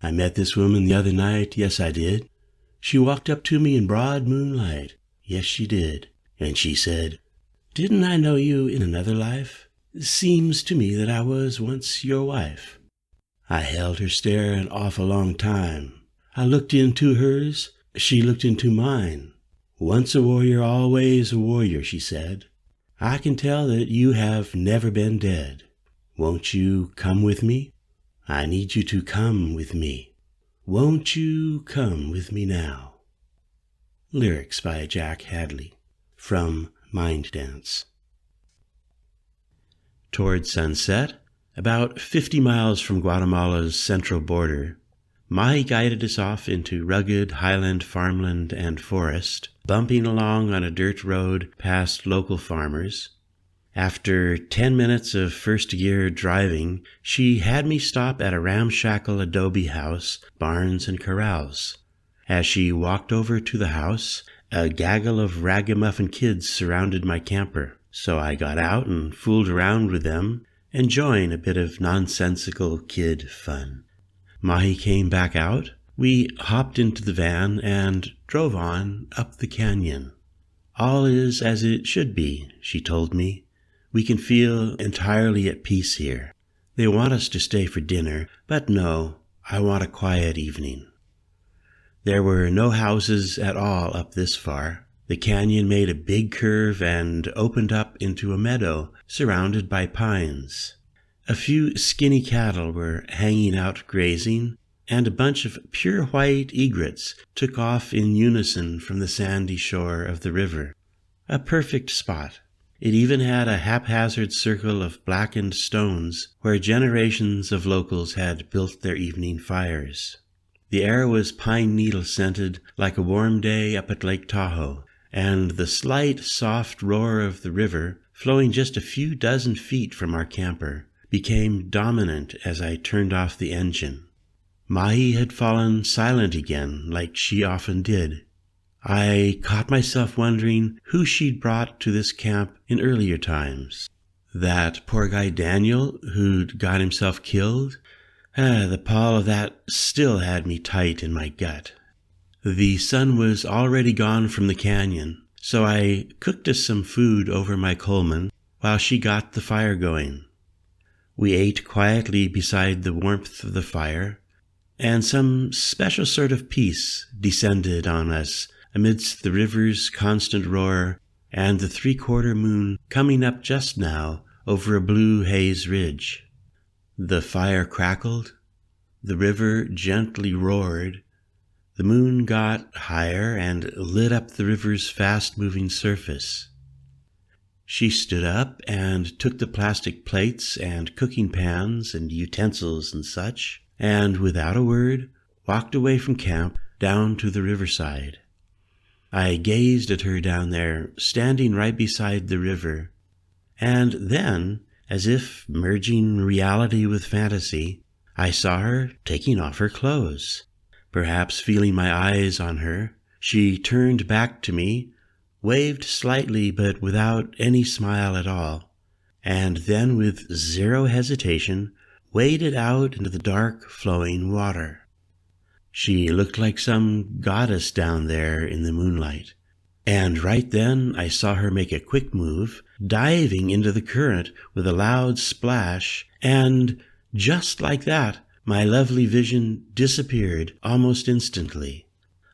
I met this woman the other night, yes I did. She walked up to me in broad moonlight, yes she did, and she said, "Didn't I know you in another life? Seems to me that I was once your wife." I held her stare an awful long time. I looked into hers, she looked into mine. "Once a warrior, always a warrior," she said. "I can tell that you have never been dead. Won't you come with me? I need you to come with me. Won't you come with me now?" Lyrics by Jack Hadley, from Mind Dance. Toward sunset, about 50 miles from Guatemala's central border, Mahi guided us off into rugged highland farmland and forest, bumping along on a dirt road past local farmers. After 10 minutes of first-gear driving, she had me stop at a ramshackle adobe house, barns and corrals. As she walked over to the house, a gaggle of ragamuffin kids surrounded my camper, so I got out and fooled around with them, enjoying a bit of nonsensical kid fun. Mahi came back out. We hopped into the van and drove on up the canyon. "All is as it should be," she told me. "We can feel entirely at peace here. They want us to stay for dinner, but no, I want a quiet evening." There were no houses at all up this far. The canyon made a big curve and opened up into a meadow surrounded by pines. A few skinny cattle were hanging out grazing, and a bunch of pure white egrets took off in unison from the sandy shore of the river. A perfect spot. It even had a haphazard circle of blackened stones where generations of locals had built their evening fires. The air was pine needle scented like a warm day up at Lake Tahoe, and the slight, soft roar of the river, flowing just a few dozen feet from our camper, became dominant as I turned off the engine. Mahi had fallen silent again, like she often did. I caught myself wondering who she'd brought to this camp in earlier times. That poor guy Daniel, who'd got himself killed? The pall of that still had me tight in my gut. The sun was already gone from the canyon, so I cooked us some food over my Coleman while she got the fire going. We ate quietly beside the warmth of the fire, and some special sort of peace descended on us amidst the river's constant roar and the 3/4 moon coming up just now over a blue haze ridge. The fire crackled, the river gently roared, the moon got higher and lit up the river's fast-moving surface. She stood up and took the plastic plates and cooking pans and utensils and such, and without a word walked away from camp down to the riverside. I gazed at her down there, standing right beside the river, and then, as if merging reality with fantasy, I saw her taking off her clothes. Perhaps feeling my eyes on her, she turned back to me, waved slightly but without any smile at all, and then with zero hesitation waded out into the dark flowing water. She looked like some goddess down there in the moonlight, and right then I saw her make a quick move, diving into the current with a loud splash, and just like that, my lovely vision disappeared almost instantly.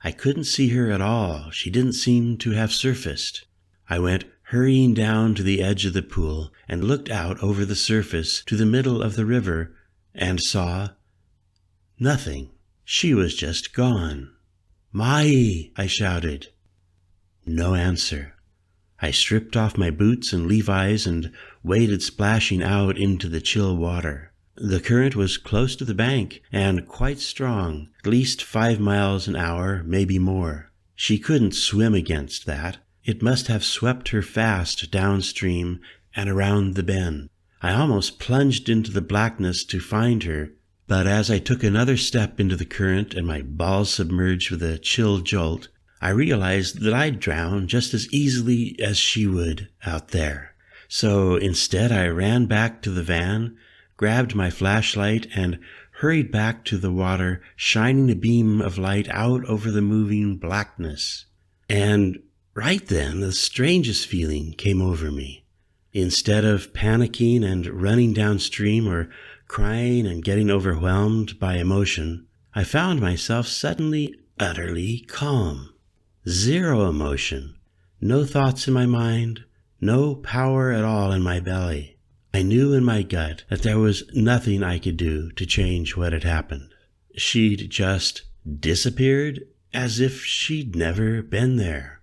I couldn't see her at all. She didn't seem to have surfaced. I went hurrying down to the edge of the pool and looked out over the surface to the middle of the river and saw nothing. She was just gone. "Mahi!" I shouted. No answer. I stripped off my boots and Levi's and waded splashing out into the chill water. The current was close to the bank and quite strong, at least 5 miles an hour, maybe more. She couldn't swim against that. It must have swept her fast downstream and around the bend. I almost plunged into the blackness to find her, but as I took another step into the current and my balls submerged with a chill jolt, I realized that I'd drown just as easily as she would out there. So instead I ran back to the van, grabbed my flashlight, and hurried back to the water, shining a beam of light out over the moving blackness. And right then, the strangest feeling came over me. Instead of panicking and running downstream or crying and getting overwhelmed by emotion, I found myself suddenly utterly calm. Zero emotion, no thoughts in my mind, no power at all in my belly. I knew in my gut that there was nothing I could do to change what had happened. She'd just disappeared as if she'd never been there.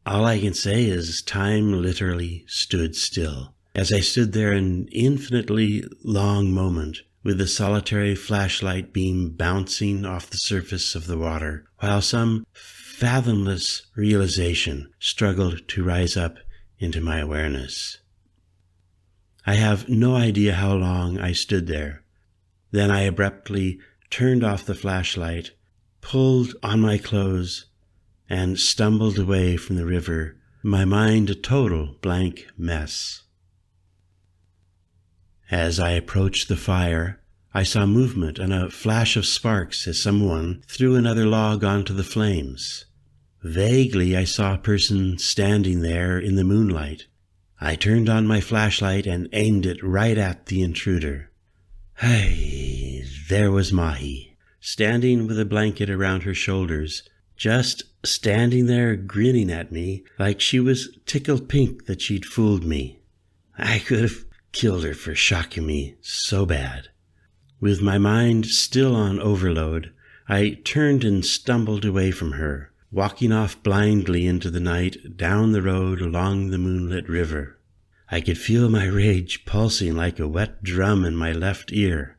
All I can say is time literally stood still, as I stood there an infinitely long moment with the solitary flashlight beam bouncing off the surface of the water, while some fathomless realization struggled to rise up into my awareness. I have no idea how long I stood there. Then I abruptly turned off the flashlight, pulled on my clothes, and stumbled away from the river, my mind a total blank mess. As I approached the fire, I saw movement and a flash of sparks as someone threw another log onto the flames. Vaguely, I saw a person standing there in the moonlight. I turned on my flashlight and aimed it right at the intruder. Hey, there was Mahi, standing with a blanket around her shoulders, just standing there grinning at me like she was tickled pink that she'd fooled me. I could have killed her for shocking me so bad. With my mind still on overload, I turned and stumbled away from her, walking off blindly into the night down the road along the moonlit river. I could feel my rage pulsing like a wet drum in my left ear.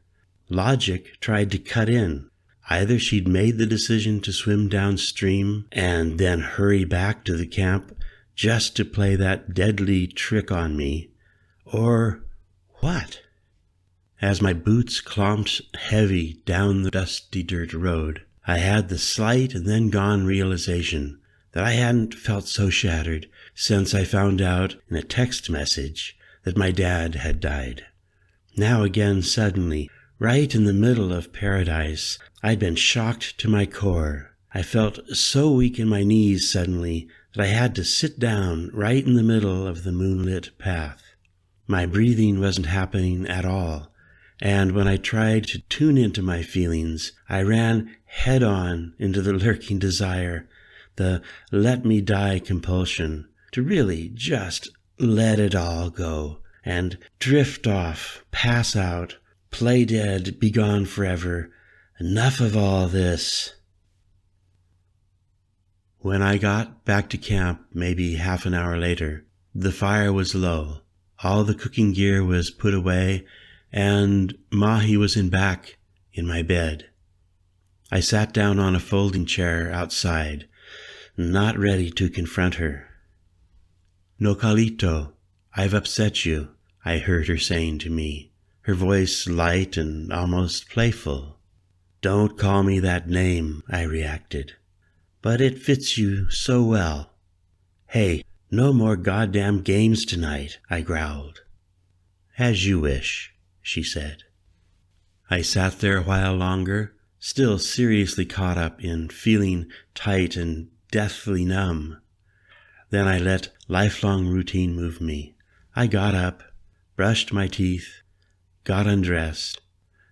Logic tried to cut in. Either she'd made the decision to swim downstream and then hurry back to the camp just to play that deadly trick on me, or what? As my boots clomped heavy down the dusty dirt road, I had the slight and then gone realization that I hadn't felt so shattered since I found out in a text message that my dad had died. Now again, suddenly, right in the middle of paradise, I'd been shocked to my core. I felt so weak in my knees suddenly that I had to sit down right in the middle of the moonlit path. My breathing wasn't happening at all, and when I tried to tune into my feelings, I ran head-on into the lurking desire, the let-me-die compulsion, to really just let it all go and drift off, pass out, play dead, be gone forever. Enough of all this. When I got back to camp, maybe half an hour later, the fire was low. All the cooking gear was put away, and Mahi was back in my bed. I sat down on a folding chair outside, not ready to confront her. "No, Carlito, I've upset you," I heard her saying to me, her voice light and almost playful. "Don't call me that name," I reacted. "But it fits you so well." "Hey, no more goddamn games tonight," I growled. "As you wish," she said. I sat there a while longer, still seriously caught up in feeling tight and deathly numb. Then I let lifelong routine move me. I got up, brushed my teeth, got undressed.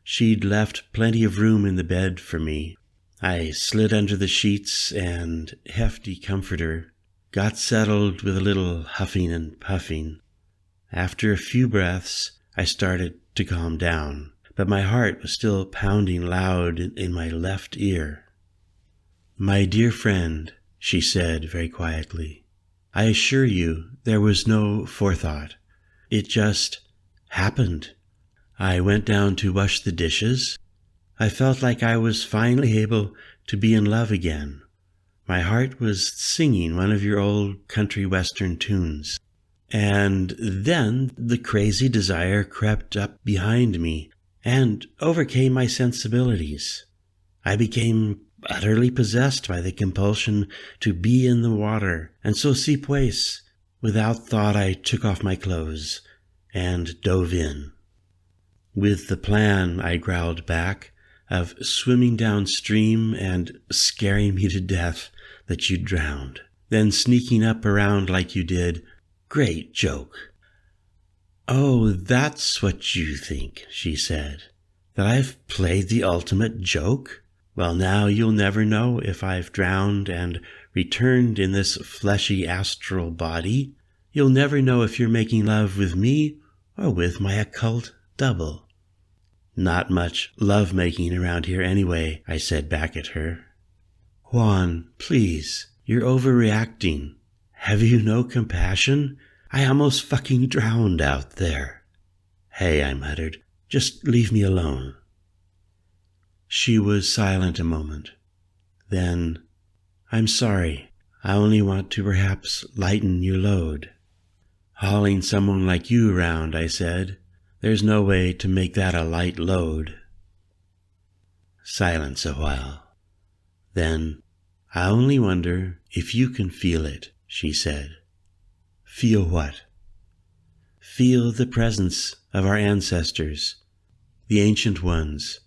She'd left plenty of room in the bed for me. I slid under the sheets and hefty comforter, got settled with a little huffing and puffing. After a few breaths, I started to calm down, but my heart was still pounding loud in my left ear. "My dear friend," she said very quietly, "I assure you there was no forethought. It just happened. I went down to wash the dishes. I felt like I was finally able to be in love again. My heart was singing one of your old country western tunes. And then the crazy desire crept up behind me and overcame my sensibilities. I became utterly possessed by the compulsion to be in the water, and so si pues, without thought I took off my clothes and dove in. With the plan," I growled back, of swimming downstream and scaring me to death that you drowned, then sneaking up around like you did. Great joke." "Oh, that's what you think," she said. "That I've played the ultimate joke? Well, now you'll never know if I've drowned and returned in this fleshy astral body. You'll never know if you're making love with me or with my occult double." "Not much love-making around here anyway," I said back at her. "Juan, please, you're overreacting. Have you no compassion? I almost fucking drowned out there." "Hey," I muttered, "just leave me alone." She was silent a moment. Then, "I'm sorry. I only want to perhaps lighten your load." "Hauling someone like you around," I said. "There's no way to make that a light load." Silence a while. Then, "I only wonder if you can feel it," she said. "Feel what?" "Feel the presence of our ancestors, the ancient ones,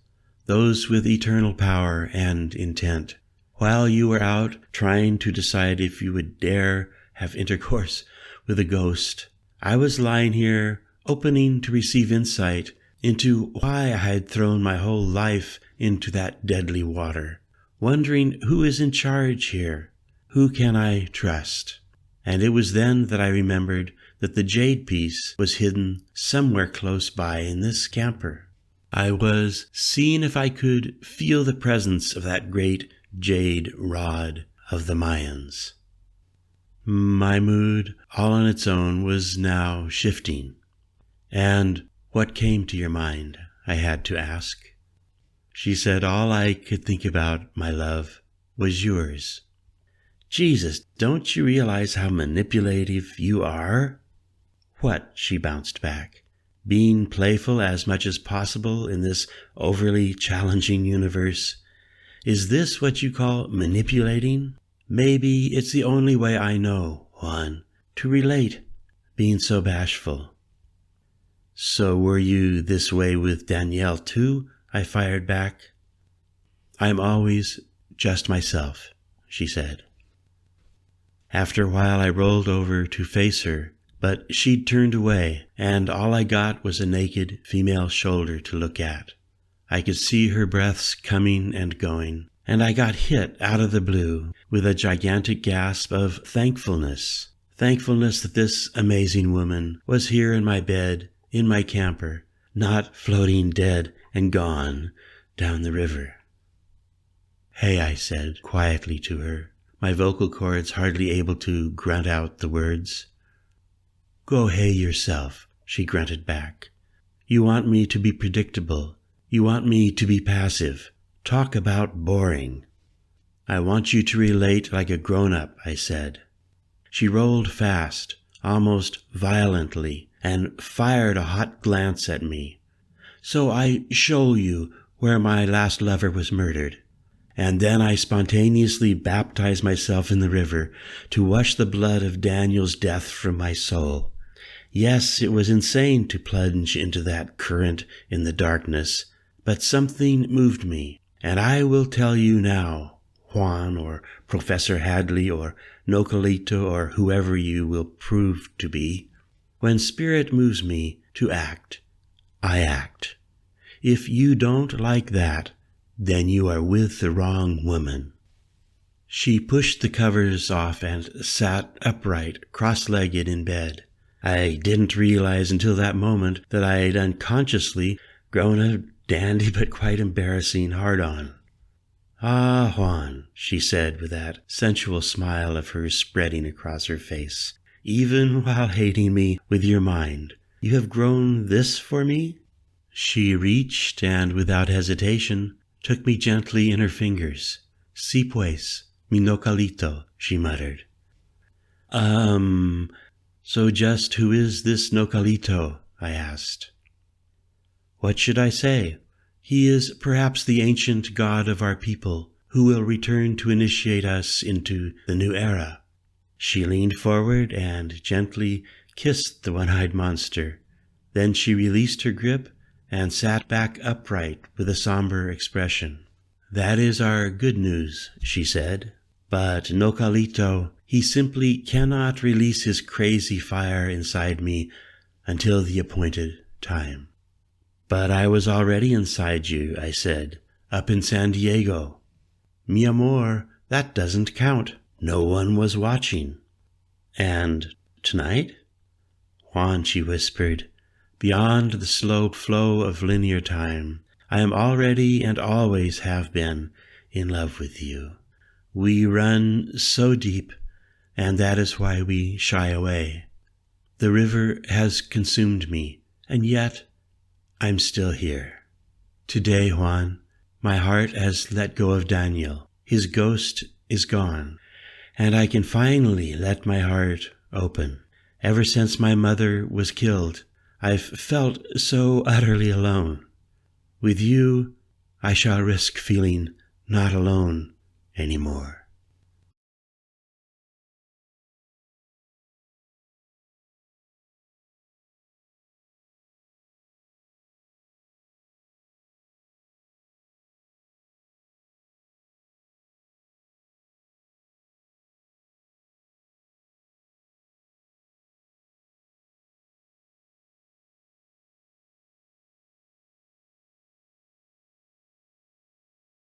those with eternal power and intent. While you were out trying to decide if you would dare have intercourse with a ghost, I was lying here opening to receive insight into why I had thrown my whole life into that deadly water, wondering who is in charge here, who can I trust. And it was then that I remembered that the jade piece was hidden somewhere close by in this camper. I was seeing if I could feel the presence of that great jade rod of the Mayans." My mood, all on its own, was now shifting. "And what came to your mind?" I had to ask. She said all I could think about, my love, was yours. "Jesus, don't you realize how manipulative you are?" "What?" she bounced back. "Being playful as much as possible in this overly challenging universe? Is this what you call manipulating? Maybe it's the only way I know, Juan, to relate, being so bashful." "So were you this way with Danielle too?" I fired back. "I'm always just myself," she said. After a while I rolled over to face her, but she'd turned away, and all I got was a naked female shoulder to look at. I could see her breaths coming and going, and I got hit out of the blue with a gigantic gasp of thankfulness that this amazing woman was here in my bed, in my camper, not floating dead and gone down the river. "Hey," I said quietly to her, my vocal cords hardly able to grunt out the words. "Go hey yourself," she grunted back. "You want me to be predictable. You want me to be passive. Talk about boring." "I want you to relate like a grown-up," I said. She rolled fast, almost violently, and fired a hot glance at me. "So I show you where my last lover was murdered. And then I spontaneously baptized myself in the river to wash the blood of Daniel's death from my soul. Yes, it was insane to plunge into that current in the darkness, but something moved me, and I will tell you now, Juan or Professor Hadley or Nocalito or whoever you will prove to be, when spirit moves me to act, I act. If you don't like that, then you are with the wrong woman." She pushed the covers off and sat upright, cross-legged in bed. I didn't realize until that moment that I'd unconsciously grown a dandy but quite embarrassing hard-on. "Ah, Juan," she said with that sensual smile of hers spreading across her face, "even while hating me with your mind, you have grown this for me?" She reached and, without hesitation, took me gently in her fingers. "Si pues, mi Nocalito," she muttered. So just who is this Nocalito?" I asked. "What should I say? He is perhaps the ancient god of our people, who will return to initiate us into the new era." She leaned forward and gently kissed the one-eyed monster. Then she released her grip and sat back upright with a somber expression. "That is our good news," she said. "But Nocalito, he simply cannot release his crazy fire inside me until the appointed time." "But I was already inside you," I said, "up in San Diego." "Mi amor, that doesn't count. No one was watching." "And tonight?" "Juan," she whispered, "beyond the slow flow of linear time, I am already and always have been in love with you. We run so deep, and that is why we shy away. The river has consumed me, and yet I'm still here. Today, Juan, my heart has let go of Daniel. His ghost is gone, and I can finally let my heart open. Ever since my mother was killed, I've felt so utterly alone. With you, I shall risk feeling not alone anymore."